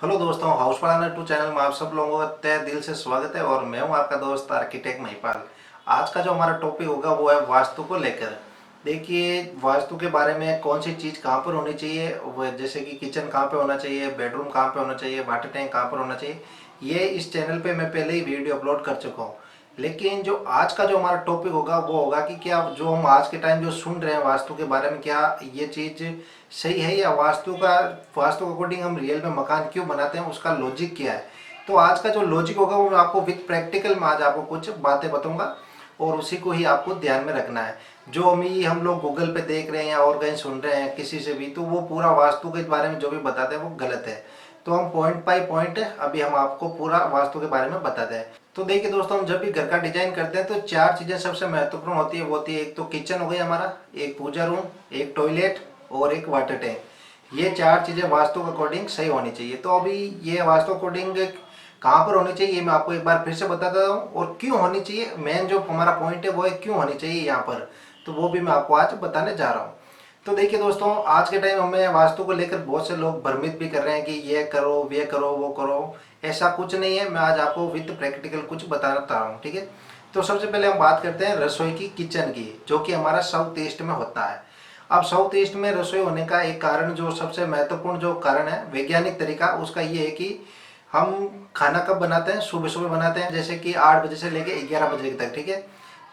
Hello दोस्तों, house planner to channel में आप सब लोगों का तहे दिल से स्वागत है। और मैं हूं आपका दोस्त आर्किटेक्ट महिपाल। आज का जो हमारा टॉपिक होगा वो है वास्तु को लेकर। देखिए, वास्तु के बारे में कौन सी चीज़ कहाँ पर होनी चाहिए, वो जैसे कि किचन कहाँ पे होना चाहिए, बेडरूम कहाँ पे होना चाहिए, वाटर टैंक कहाँ पर होना चाहिए, ये इस चैनल पे मैं पहले ही वीडियो अपलोड कर चुका हूँ। लेकिन जो आज का जो हमारा टॉपिक होगा वो होगा कि क्या जो हम आज के टाइम जो सुन रहे हैं वास्तु के बारे में, क्या ये चीज़ सही है, या वास्तु के अकॉर्डिंग हम रियल में मकान क्यों बनाते हैं, उसका लॉजिक क्या है। तो आज का जो लॉजिक होगा वो मैं आपको विद प्रैक्टिकल में आज आपको कुछ बातें बताऊंगा और उसी को ही आपको ध्यान में रखना है। जो हम लोग गूगल पे देख रहे हैं या और कहीं सुन रहे हैं किसी से भी, तो वो पूरा वास्तु के बारे में जो भी बताते हैं वो गलत है। तो हम पॉइंट बाई पॉइंट अभी हम आपको पूरा वास्तु के बारे में बताते हैं। तो देखिए दोस्तों, हम जब भी घर का डिजाइन करते हैं तो चार चीजें सबसे महत्वपूर्ण होती है। वो होती है, एक तो किचन हो गई हमारा, एक पूजा रूम, एक टॉयलेट और एक वाटर टैंक। ये चार चीजें वास्तु के अकॉर्डिंग सही होनी चाहिए। तो अभी ये वास्तु अकॉर्डिंग कहाँ पर होनी चाहिए ये मैं आपको एक बार फिर से बता देता हूँ, और क्यों होनी चाहिए। मेन जो हमारा पॉइंट है वो है क्यों होनी चाहिए यहाँ पर, तो वो भी मैं आपको आज बताने जा रहा हूँ। तो देखिए दोस्तों, आज के टाइम हमें वास्तु को लेकर बहुत से लोग भ्रमित भी कर रहे हैं कि ये करो, ये करो, वो करो। ऐसा कुछ नहीं है। मैं आज आपको विद प्रैक्टिकल कुछ बताना चाह रहा हूँ, ठीक है। तो सबसे पहले हम बात करते हैं रसोई की, किचन की, जो कि हमारा साउथ ईस्ट में होता है। अब साउथ ईस्ट में रसोई होने का एक कारण, जो सबसे महत्वपूर्ण जो कारण है वैज्ञानिक तरीका, उसका ये है कि हम खाना कब बनाते हैं, सुबह सुबह बनाते हैं, जैसे कि 8 बजे से लेके 11 बजे तक, ठीक है।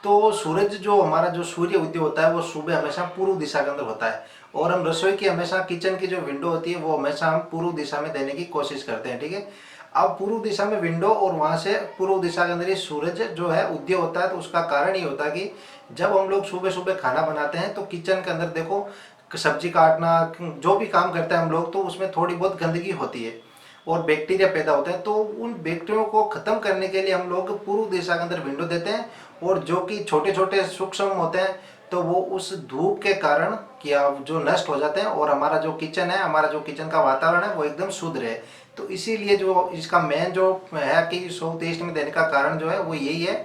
तो सूरज जो हमारा जो सूर्य उदय होता है वो सुबह हमेशा पूर्व दिशा के अंदर होता है। और हम रसोई की हमेशा किचन की जो विंडो होती है वो हमेशा हम पूर्व दिशा में देने की कोशिश करते हैं, ठीक है। अब पूर्व दिशा में विंडो और वहां से पूर्व दिशा के अंदर ये सूरज जो है उदय होता है। तो उसका कारण ये होता है कि जब हम लोग सुबह सुबह खाना बनाते हैं तो किचन के अंदर देखो, सब्जी काटना, जो भी काम करते हैं हम लोग, तो उसमें थोड़ी बहुत गंदगी होती है और बैक्टीरिया पैदा होते हैं। तो उन बैक्टीरिया को खत्म करने के लिए हम लोग पूर्व दिशा के अंदर विंडो देते हैं। और जो कि छोटे छोटे सूक्ष्म होते हैं, तो वो उस धूप के कारण क्या जो नष्ट हो जाते हैं, और हमारा जो किचन है, हमारा जो किचन का वातावरण है वो एकदम शुद्ध रहे। तो इसीलिए जो इसका मेन जो है कि साउथ ईस्ट में देने का कारण जो है वो यही है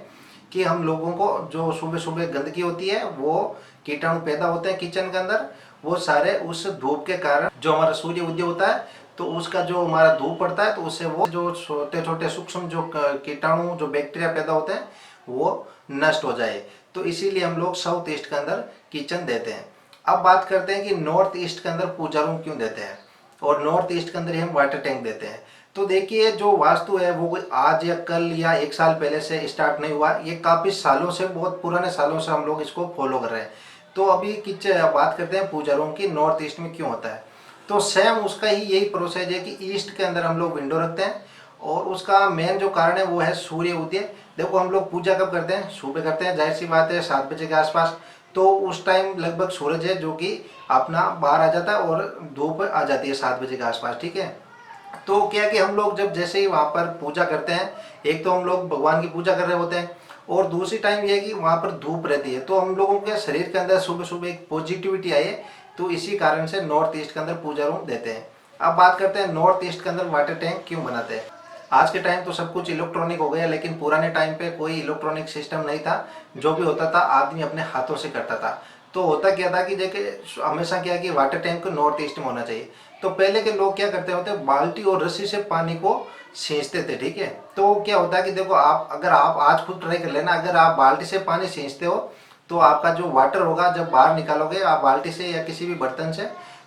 कि हम लोगों को जो सुबह सुबह गंदगी होती है, वो कीटाणु पैदा होते हैं किचन के अंदर, वो सारे उस धूप के कारण, जो हमारा सूर्य उदय होता है तो उसका जो हमारा धूप पड़ता है तो उससे वो जो छोटे छोटे सूक्ष्म जो कीटाणु जो बैक्टीरिया पैदा होते हैं वो नष्ट हो जाए। तो इसीलिए हम लोग साउथ ईस्ट के अंदर किचन देते हैं। अब बात करते हैं कि नॉर्थ ईस्ट के अंदर पूजा रूम क्यों देते हैं, और नॉर्थ ईस्ट के अंदर ही हम वाटर टैंक देते हैं। तो देखिए, जो वास्तु है वो कोई आज या कल या एक साल पहले से स्टार्ट नहीं हुआ, ये काफ़ी सालों से, बहुत पुराने सालों से हम लोग इसको फॉलो कर रहे हैं। तो अभी किचन बात करते हैं पूजा रूम की, नॉर्थ ईस्ट में क्यों होता है। तो सेम उसका ही यही प्रोसेस है कि ईस्ट के अंदर हम लोग विंडो रखते हैं, और उसका मेन जो कारण है वो है सूर्य उदय। देखो, हम लोग पूजा कब करते हैं, सुबह करते हैं, जाहिर सी बात है 7 बजे के आसपास। तो उस टाइम लगभग सूरज है जो कि अपना बाहर आ जाता है और धूप आ जाती है 7 बजे के आसपास, ठीक है। तो क्या कि हम लोग जब जैसे ही वहाँ पर पूजा करते हैं, एक तो हम लोग भगवान की पूजा कर रहे होते हैं, और दूसरी टाइम ये है कि वहाँ पर धूप रहती है, तो हम लोगों के शरीर के अंदर सुबह सुबह एक पॉजिटिविटी आई है। तो इसी कारण से नॉर्थ ईस्ट के अंदर पूजा रूम देते हैं। अब बात करते हैं नॉर्थ ईस्ट के अंदर वाटर टैंक क्यों बनाते हैं। आज के टाइम तो सब कुछ इलेक्ट्रॉनिक हो गया, लेकिन पुराने टाइम पे कोई इलेक्ट्रॉनिक सिस्टम नहीं था। जो भी होता था आदमी अपने हाथों से करता था। तो होता क्या था कि देखिए, हमेशा क्या कि वाटर टैंक नॉर्थ ईस्ट में होना चाहिए। तो पहले के लोग क्या करते होते, बाल्टी और रस्सी से पानी को सींचते थे, ठीक है। तो क्या होता है कि देखो, आप अगर आप आज खुद ट्राई कर लेना, अगर आप बाल्टी से पानी सींचते हो तो आपका जो वाटर होगा जब बाहर निकालोगे आप बाल्टी से या किसी भी बर्तन से,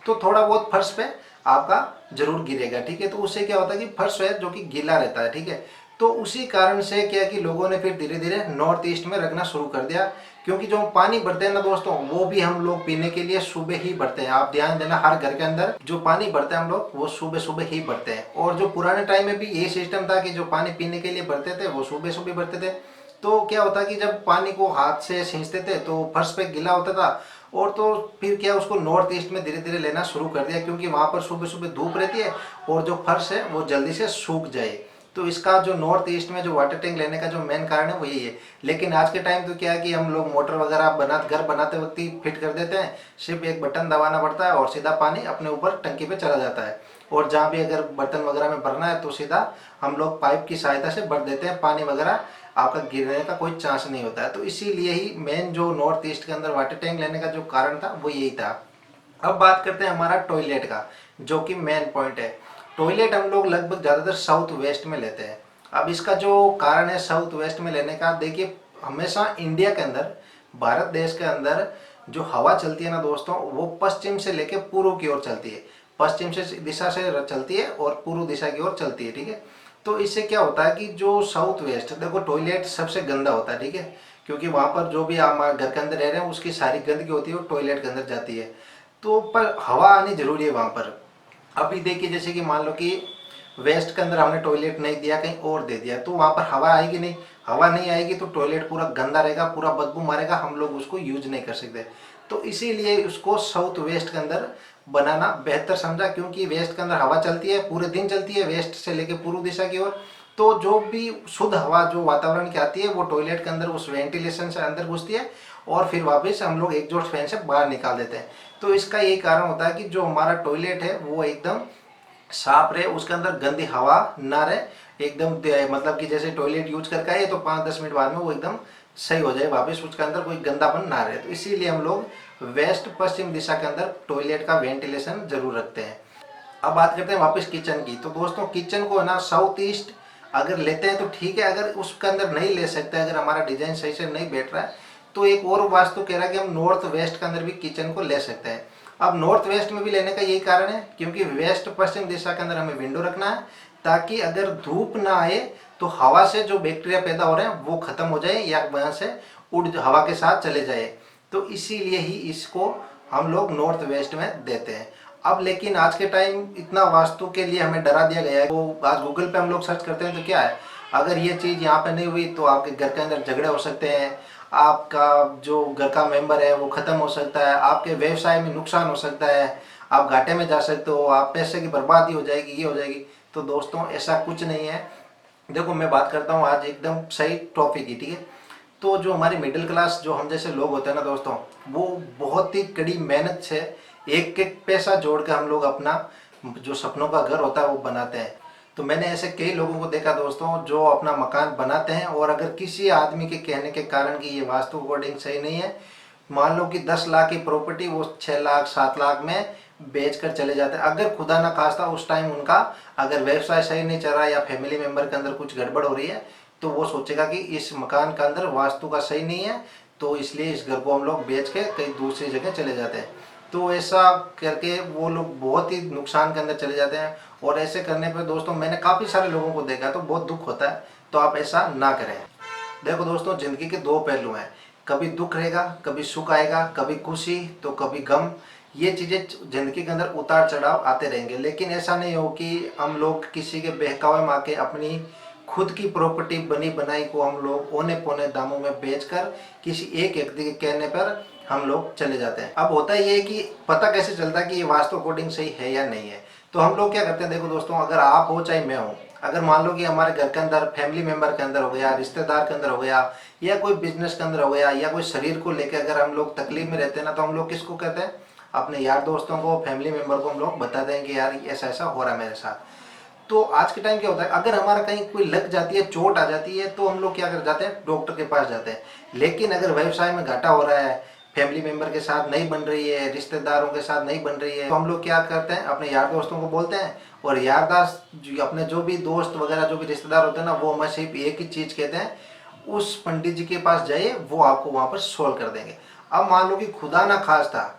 तो थोड़ा बहुत फर्श पे आपका जरूर गिरेगा, ठीक है। तो उससे क्या होता है कि फर्श है जो कि गीला रहता है, ठीक है। तो उसी कारण से क्या कि लोगों ने फिर धीरे धीरे नॉर्थ ईस्ट में रखना शुरू कर दिया। क्योंकि जो पानी भरते हैं ना दोस्तों, वो भी हम लोग पीने के लिए सुबह ही भरते हैं। आप ध्यान देना, हर घर के अंदर जो पानी भरते हैं हम लोग वो सुबह सुबह ही भरते हैं। और जो पुराने टाइम में भी यही सिस्टम था कि जो पानी पीने के लिए भरते थे वो सुबह सुबह भरते थे। तो क्या होता कि जब पानी को हाथ से सींचते थे तो फर्श पे गीला होता था। और तो फिर क्या, उसको नॉर्थ ईस्ट में धीरे धीरे लेना शुरू कर दिया, क्योंकि वहां पर सुबह सुबह धूप रहती है और जो फर्श है वो जल्दी से सूख जाए। तो इसका जो नॉर्थ ईस्ट में जो वाटर टैंक लेने का जो मेन कारण है वो यही है। लेकिन आज के टाइम तो क्या है कि हम लोग मोटर वगैरह घर बनाते वक्त ही फिट कर देते हैं। सिर्फ एक बटन दबाना पड़ता है और सीधा पानी अपने ऊपर टंकी पे चला जाता है। और जहाँ भी अगर बर्तन वगैरह में भरना है तो सीधा हम लोग पाइप की सहायता से भर देते हैं, पानी वगैरह आपका गिरने का कोई चांस नहीं होता है। तो इसीलिए ही मेन जो नॉर्थ ईस्ट के अंदर वाटर टैंक लेने का जो कारण था वो यही था। अब बात करते हैं हमारा टॉयलेट का, जो कि मेन पॉइंट है। टॉयलेट हम लोग लगभग ज़्यादातर साउथ वेस्ट में लेते हैं। अब इसका जो कारण है साउथ वेस्ट में लेने का, देखिए हमेशा इंडिया के अंदर, भारत देश के अंदर जो हवा चलती है ना दोस्तों, वो पश्चिम से लेके पूर्व की ओर चलती है। पश्चिम से दिशा से चलती है और पूर्व दिशा की ओर चलती है, ठीक है। तो इससे क्या होता है कि जो साउथ वेस्ट, देखो टॉयलेट सबसे गंदा होता है, ठीक है, क्योंकि वहाँ पर जो भी आप घर के अंदर रह रहे हैं उसकी सारी गंदगी होती है वो टॉयलेट के अंदर जाती है। तो पर हवा आनी जरूरी है वहाँ पर। अभी देखिए जैसे कि मान लो कि वेस्ट के अंदर हमने टॉयलेट नहीं दिया, कहीं और दे दिया, तो वहाँ पर हवा आएगी नहीं। हवा नहीं आएगी तो टॉयलेट पूरा गंदा रहेगा, पूरा बदबू मारेगा, हम लोग उसको यूज नहीं कर सकते। तो इसीलिए उसको साउथ वेस्ट के अंदर बनाना बेहतर समझा, क्योंकि वेस्ट के अंदर हवा चलती है, पूरे दिन चलती है, वेस्ट से लेके पूर्व दिशा की ओर। तो जो भी शुद्ध हवा जो वातावरण की आती है वो टॉयलेट के अंदर उस वेंटिलेशन से अंदर घुसती है और फिर वापस हम लोग एग्जॉस्ट फैन से बाहर निकाल देते हैं। तो इसका यही कारण होता है कि जो हमारा टॉयलेट है वो एकदम साफ रहे, उसके अंदर गंदी हवा ना रहे एकदम। मतलब कि जैसे टॉयलेट यूज करके आए तो 5-10 मिनट बाद में वो एकदम सही हो जाए वापस, उसके अंदर कोई गंदापन ना रहे। तो इसीलिए हम लोग वेस्ट पश्चिम दिशा के अंदर टॉयलेट का वेंटिलेशन जरूर रखते हैं। अब बात करते हैं वापस किचन की। तो दोस्तों किचन को है ना साउथ ईस्ट अगर लेते हैं तो ठीक है, अगर उसके अंदर नहीं ले सकते, अगर हमारा डिजाइन सही से नहीं बैठ रहा है, तो एक और वास्तु कह रहा है कि हम नॉर्थ वेस्ट के अंदर भी किचन को ले सकते हैं। अब नॉर्थ वेस्ट में भी लेने का यही कारण है क्योंकि वेस्ट पश्चिम दिशा के अंदर हमें विंडो रखना है, ताकि अगर धूप ना आए तो हवा से जो बैक्टीरिया पैदा हो रहे हैं वो खत्म हो जाए या वहां से उड़ हवा के साथ चले जाए। तो इसीलिए ही इसको हम लोग नॉर्थ वेस्ट में देते हैं। अब लेकिन आज के टाइम इतना वास्तु के लिए हमें डरा दिया गया है। वो आज गूगल पे हम लोग सर्च करते हैं तो क्या है, अगर ये चीज़ यहाँ पे नहीं हुई तो आपके घर के अंदर झगड़े हो सकते हैं, आपका जो घर का मेंबर है वो ख़त्म हो सकता है, आपके व्यवसाय में नुकसान हो सकता है, आप घाटे में जा सकते हो, आप पैसे की बर्बादी हो जाएगी, ये हो जाएगी। तो दोस्तों ऐसा कुछ नहीं है। देखो मैं बात करता हूँ आज एकदम सही टॉपिक की, ठीक है। तो जो हमारी मिडिल क्लास जो हम जैसे लोग होते हैं ना दोस्तों, वो बहुत ही कड़ी मेहनत से एक एक पैसा जोड़ के हम लोग अपना जो सपनों का घर होता है वो बनाते हैं। तो मैंने ऐसे कई लोगों को देखा दोस्तों जो अपना मकान बनाते हैं और अगर किसी आदमी के कहने के कारण कि ये वास्तु अकॉर्डिंग सही नहीं है, मान लो कि 10 लाख की प्रॉपर्टी वो 6 लाख 7 लाख में बेच कर चले जाते हैं। अगर खुदा ना खास्ता उस टाइम उनका अगर व्यवसाय सही नहीं चल रहा या फैमिली मेंबर के अंदर कुछ गड़बड़ हो रही है, तो वो सोचेगा कि इस मकान के अंदर वास्तु का सही नहीं है, तो इसलिए इस घर को हम लोग बेच के कहीं दूसरी जगह चले जाते हैं। तो ऐसा करके वो लोग बहुत ही नुकसान के अंदर चले जाते हैं। और ऐसे करने पर दोस्तों मैंने काफ़ी सारे लोगों को देखा, तो बहुत दुख होता है। तो आप ऐसा ना करें। देखो दोस्तों ज़िंदगी के दो पहलू हैं, कभी दुख रहेगा, कभी सुख आएगा, कभी खुशी तो कभी गम। ये चीज़ें ज़िंदगी के अंदर उतार चढ़ाव आते रहेंगे, लेकिन ऐसा नहीं हो कि हम लोग किसी के बहकावे में आके अपनी खुद की प्रॉपर्टी बनी बनाई को हम लोग औने पौने दामों में बेचकर किसी एक व्यक्ति के कहने पर हम लोग चले जाते हैं। अब होता ये है कि पता कैसे चलता है कि ये वास्तु अकॉर्डिंग सही है या नहीं है। तो हम लोग क्या करते हैं, देखो दोस्तों अगर आप हो चाहे मैं हूँ, अगर मान लो कि हमारे घर के अंदर फैमिली मेंबर के अंदर हो गया, रिश्तेदार के अंदर हो गया, या कोई बिजनेस के अंदर हो गया, या कोई शरीर को लेकर अगर हम लोग तकलीफ में रहते हैं ना, तो हम लोग किसको कहते हैं, अपने यार दोस्तों को, फैमिली मेंबर को हम लोग बताते हैं कि यार ऐसा ऐसा हो रहा है मेरे साथ। तो आज के टाइम क्या होता है, अगर हमारा कहीं कोई लग जाती है, चोट आ जाती है, तो हम लोग क्या कर जाते हैं, डॉक्टर के पास जाते हैं। लेकिन अगर व्यवसाय में घाटा हो रहा है, फैमिली मेंबर के साथ नहीं बन रही है, रिश्तेदारों के साथ नहीं बन रही है, तो हम लोग क्या करते हैं, अपने यार दोस्तों को बोलते हैं। और यार दोस्त अपने जो भी दोस्त वगैरह जो भी रिश्तेदार होते हैं ना, वो हमें सिर्फ एक ही चीज़ कहते हैं, उस पंडित जी के पास जाइए, वो आपको वहाँ पर सोल्व कर देंगे। अब मान लो कि खुदा ना खास्ता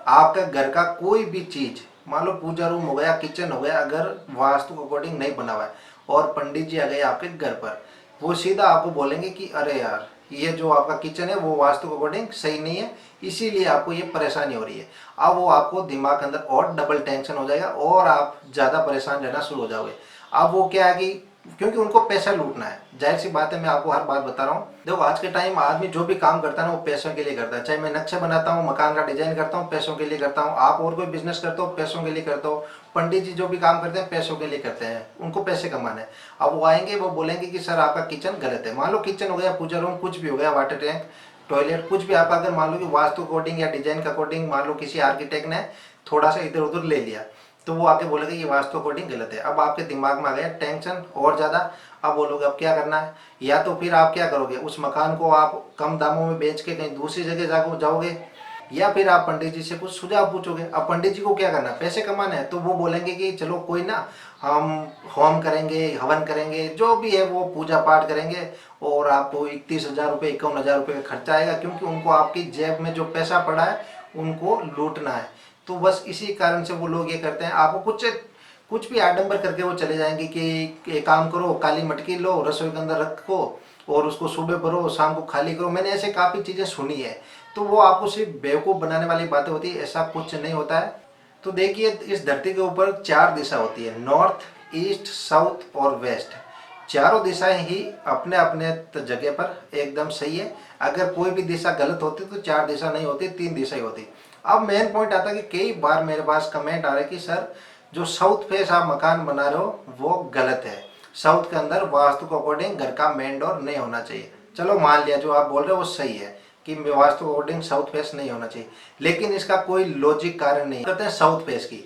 आपका घर का कोई भी चीज़, मान लो पूजा रूम हो गया, किचन हो गया, अगर वास्तु के अकॉर्डिंग नहीं बना हुआ है और पंडित जी आ गए आपके घर पर, वो सीधा आपको बोलेंगे कि अरे यार ये जो आपका किचन है वो वास्तु के अकॉर्डिंग सही नहीं है, इसीलिए आपको ये परेशानी हो रही है। अब वो आपको दिमाग के अंदर और डबल टेंशन हो जाएगा और आप ज़्यादा परेशान रहना शुरू हो जाओगे। अब वो क्या है कि क्योंकि उनको पैसा लूटना है, जाहिर सी बात है, मैं आपको हर बात बता रहा हूँ। देखो आज के टाइम आदमी जो भी काम करता है ना वो पैसों के लिए करता है। चाहे मैं नक्शे बनाता हूँ, मकान का डिजाइन करता हूँ, पैसों के लिए करता हूँ। आप और कोई बिजनेस करते हो, पैसों के लिए करते हो। पंडित जी जो भी काम करते हैं पैसों के लिए करते हैं, उनको पैसे कमाने हैं। अब वो आएंगे, वो बोलेंगे कि सर आपका किचन गलत है। मान लो किचन हो गया, पूजा रूम कुछ भी हो गया, वाटर टैंक, टॉयलेट कुछ भी आपका, अगर मान लो कि वास्तु अकॉर्डिंग या डिजाइन का अकॉर्डिंग मान लो किसी आर्किटेक्ट ने थोड़ा सा इधर उधर ले लिया, तो वो आके बोलेगा ये वास्तु अकॉर्डिंग गलत है। अब आपके दिमाग में आ गया टेंशन और ज़्यादा। अब बोलोगे अब क्या करना है, या तो फिर आप क्या करोगे, उस मकान को आप कम दामों में बेच के कहीं दूसरी जगह जाओगे, या फिर आप पंडित जी से कुछ सुझाव पूछोगे। अब पंडित जी को क्या करना है, पैसे कमाना है, तो वो बोलेंगे कि चलो कोई ना, हम होम करेंगे, हवन करेंगे, जो भी है वो पूजा पाठ करेंगे और आपको 31,000 रुपये 51,000 रुपये का खर्चा आएगा, क्योंकि उनको आपकी जेब में जो पैसा पड़ा है उनको लूटना है। तो बस इसी कारण से वो लोग ये करते हैं, आपको कुछ कुछ भी आडंबर करके वो चले जाएंगे कि एक काम करो, काली मटकी लो, रसोई के अंदर रखो और उसको सुबह भरो, शाम को खाली करो। मैंने ऐसे काफ़ी चीज़ें सुनी है। तो वो आपको सिर्फ बेवकूफ़ बनाने वाली बातें होती है, ऐसा कुछ नहीं होता है। तो देखिए, इस धरती के ऊपर 4 दिशा होती है, नॉर्थ, ईस्ट, साउथ और वेस्ट। चारों दिशाएं ही अपने अपने जगह पर एकदम सही है। अगर कोई भी दिशा गलत होती तो 4 दिशा नहीं होती, 3 दिशा ही होती। अब मेन पॉइंट आता है कि कई बार मेरे पास कमेंट आ रहे कि सर जो साउथ फेस आप मकान बना रहे हो वो गलत है, साउथ के अंदर वास्तु के अकॉर्डिंग घर का मेन डोर नहीं होना चाहिए। चलो मान लिया जो आप बोल रहे हो वो सही है कि वास्तु अकॉर्डिंग साउथ फेस नहीं होना चाहिए, लेकिन इसका कोई लॉजिक कारण नहीं करते हैं साउथ फेस की।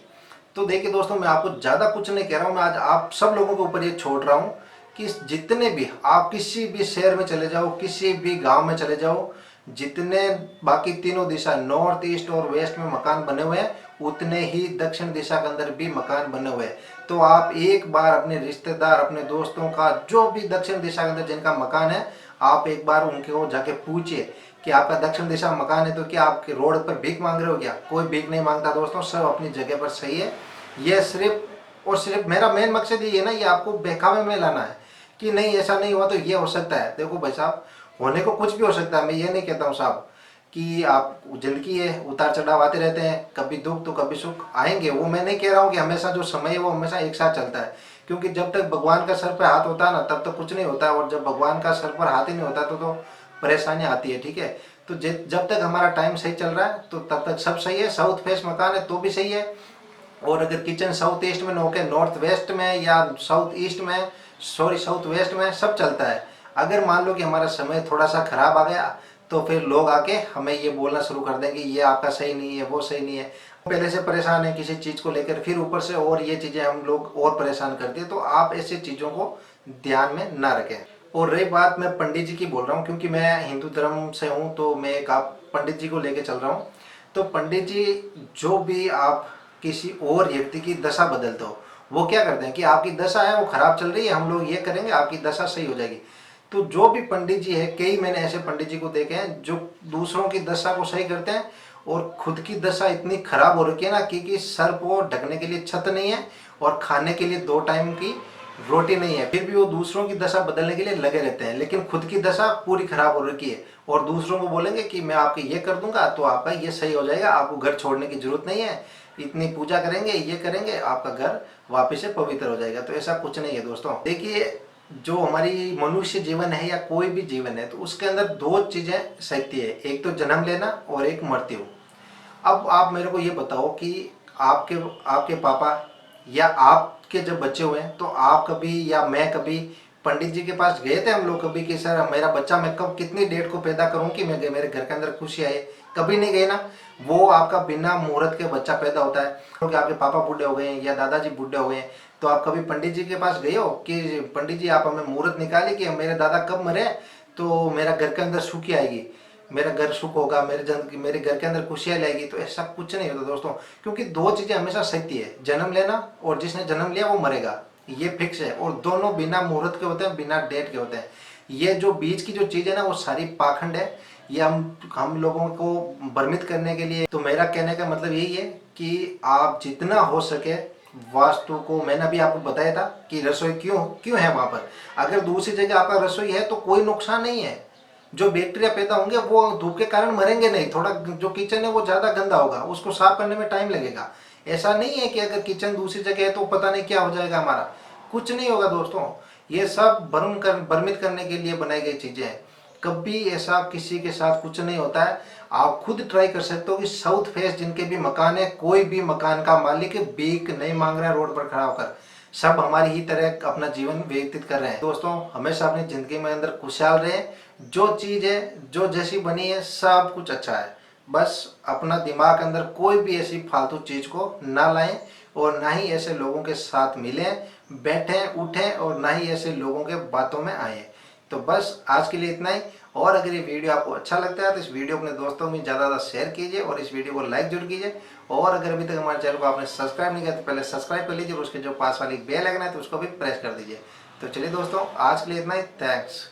तो देखिए दोस्तों, मैं आपको ज़्यादा कुछ नहीं कह रहा हूँ, मैं आज आप सब लोगों के ऊपर ये छोड़ रहा हूँ कि जितने भी आप किसी भी शहर में चले जाओ, किसी भी गांव में चले जाओ, जितने बाकी तीनों दिशा नॉर्थ, ईस्ट और वेस्ट में मकान बने हुए हैं, उतने ही दक्षिण दिशा के अंदर भी मकान बने हुए हैं। तो आप एक बार अपने रिश्तेदार, अपने दोस्तों का, जो भी दक्षिण दिशा के अंदर जिनका मकान है, आप एक बार उनको जाके पूछिए कि आपका दक्षिण दिशा मकान है तो क्या आपके रोड पर भीख मांग रहे हो क्या? कोई भीख नहीं मांगता दोस्तों, सब अपनी जगह पर सही है। ये सिर्फ और सिर्फ मेरा मेन मकसद ये है ना, ये आपको बहकावे में लाना है कि नहीं ऐसा नहीं हुआ तो ये हो सकता है। देखो भाई साहब, होने को कुछ भी हो सकता है। मैं ये नहीं कहता हूँ साहब कि आप, जिंदगी है, उतार चढ़ाव आते रहते हैं, कभी दुख तो कभी सुख आएंगे। वो मैं नहीं कह रहा हूँ कि हमेशा जो समय है वो हमेशा एक साथ चलता है, क्योंकि जब तक भगवान का सर पे हाथ होता है ना तब तक कुछ नहीं होता है, और जब भगवान का सर पर हाथ ही नहीं होता तो परेशानी आती है। ठीक है, तो जब तक हमारा टाइम सही चल रहा है तो तब तक सब सही है। साउथ फेस मकान है तो भी सही है, और अगर किचन साउथ ईस्ट में न के नॉर्थ वेस्ट में या साउथ ईस्ट में, सॉरी साउथ वेस्ट में, सब चलता है। अगर मान लो कि हमारा समय थोड़ा सा खराब आ गया तो फिर लोग आके हमें ये बोलना शुरू कर देंगे ये आपका सही नहीं है, वो सही नहीं है। पहले से परेशान है किसी चीज़ को लेकर, फिर ऊपर से और ये चीज़ें हम लोग और परेशान करती है। तो आप ऐसी चीज़ों को ध्यान में ना रखें। और रही बात, मैं पंडित जी की बोल रहा हूँ क्योंकि मैं हिंदू धर्म से हूँ, तो मैं एक आप पंडित जी को लेके चल रहा हूँ। तो पंडित जी, जो भी आप किसी और व्यक्ति की दशा बदलते हो, वो क्या करते हैं कि आपकी दशा है वो खराब चल रही है, हम लोग ये करेंगे आपकी दशा सही हो जाएगी। तो जो भी पंडित जी है, कई मैंने ऐसे पंडित जी को देखे हैं जो दूसरों की दशा को सही करते हैं और खुद की दशा इतनी खराब हो रखी है ना कि सर को ढकने के लिए छत नहीं है और खाने के लिए 2 टाइम की रोटी नहीं है, फिर भी वो दूसरों की दशा बदलने के लिए लगे रहते हैं, लेकिन खुद की दशा पूरी खराब हो रखी है। और दूसरों को बोलेंगे कि मैं आपके ये कर दूंगा तो आपका ये सही हो जाएगा, आपको घर छोड़ने की जरूरत नहीं है, इतनी पूजा करेंगे, ये करेंगे, आपका घर वापस से पवित्र हो जाएगा। तो ऐसा कुछ नहीं है दोस्तों। देखिए, जो हमारी मनुष्य जीवन है या कोई भी जीवन है, तो उसके अंदर 2 चीजें सत्य है, एक तो जन्म लेना और एक मृत्यु। अब आप मेरे को ये बताओ कि आपके आपके पापा या आपके जब बच्चे हुए हैं तो आप कभी या मैं कभी पंडित जी के पास गए थे हम लोग कभी कि सर मेरा बच्चा मैं कब कितनी डेट को पैदा करूं कि मैं मेरे घर के अंदर खुशी आए? कभी नहीं गए ना। वो आपका बिना मुहूर्त के बच्चा पैदा होता है, क्योंकि आपके पापा बूढ़े हो गए हैं या दादाजी बूढ़े हो गए हैं, तो आप कभी पंडित जी के पास गए हो कि पंडित जी आप हमें मुहूर्त निकालिए कि मेरे दादा कब मरे तो मेरा घर के अंदर सुखी आएगी, मेरा घर सुख होगा, मेरे घर के अंदर खुशियाँ लाएगी? तो ऐसा कुछ नहीं होता दोस्तों, क्योंकि 2 चीज़ें हमेशा सत्य है, जन्म लेना और जिसने जन्म लिया वो मरेगा, ये फिक्स है। और दोनों बिना मुहूर्त के होते हैं, बिना डेट के होते हैं। ये जो बीच की जो चीज़ है ना वो सारी पाखंड है, ये हम लोगों को भ्रमित करने के लिए। तो मेरा कहने का मतलब यही है कि आप जितना हो सके वास्तु को, मैंने अभी आपको बताया था कि रसोई क्यों क्यों है वहाँ पर। अगर दूसरी जगह आपका रसोई है तो कोई नुकसान नहीं है, जो बैक्टीरिया पैदा होंगे वो धूप के कारण मरेंगे नहीं, थोड़ा जो किचन है वो ज़्यादा गंदा होगा, उसको साफ करने में टाइम लगेगा। ऐसा नहीं है कि अगर किचन दूसरी जगह है तो पता नहीं क्या हो जाएगा हमारा, कुछ नहीं होगा दोस्तों। ये सब भ्रमित करने के लिए बनाई गई चीज़ें हैं, कभी ऐसा किसी के साथ कुछ नहीं होता है। आप खुद ट्राई कर सकते हो कि साउथ फेस जिनके भी मकान है, कोई भी मकान का मालिक भीख नहीं मांग रहा है रोड पर खड़ा होकर, सब हमारी ही तरह अपना जीवन व्यतीत कर रहे हैं। दोस्तों, हमेशा अपनी जिंदगी में अंदर खुशहाल रहे, जो चीज़ है जो जैसी बनी है सब कुछ अच्छा है, बस अपना दिमाग अंदर कोई भी ऐसी फालतू चीज़ को ना लाएं और ना ही ऐसे लोगों के साथ मिलें, बैठें उठें, और ना ही ऐसे लोगों के बातों में आए। तो बस आज के लिए इतना ही। और अगर ये वीडियो आपको अच्छा लगता है तो इस वीडियो अपने दोस्तों में ज़्यादा शेयर कीजिए और इस वीडियो को लाइक जरूर कीजिए। और अगर अभी तक हमारे चैनल को आपने सब्सक्राइब नहीं किया तो पहले सब्सक्राइब कर लीजिए और उसके जो पास वाली बेल आइकन है तो उसको भी प्रेस कर दीजिए। तो चलिए दोस्तों, आज के लिए इतना ही। थैंक्स।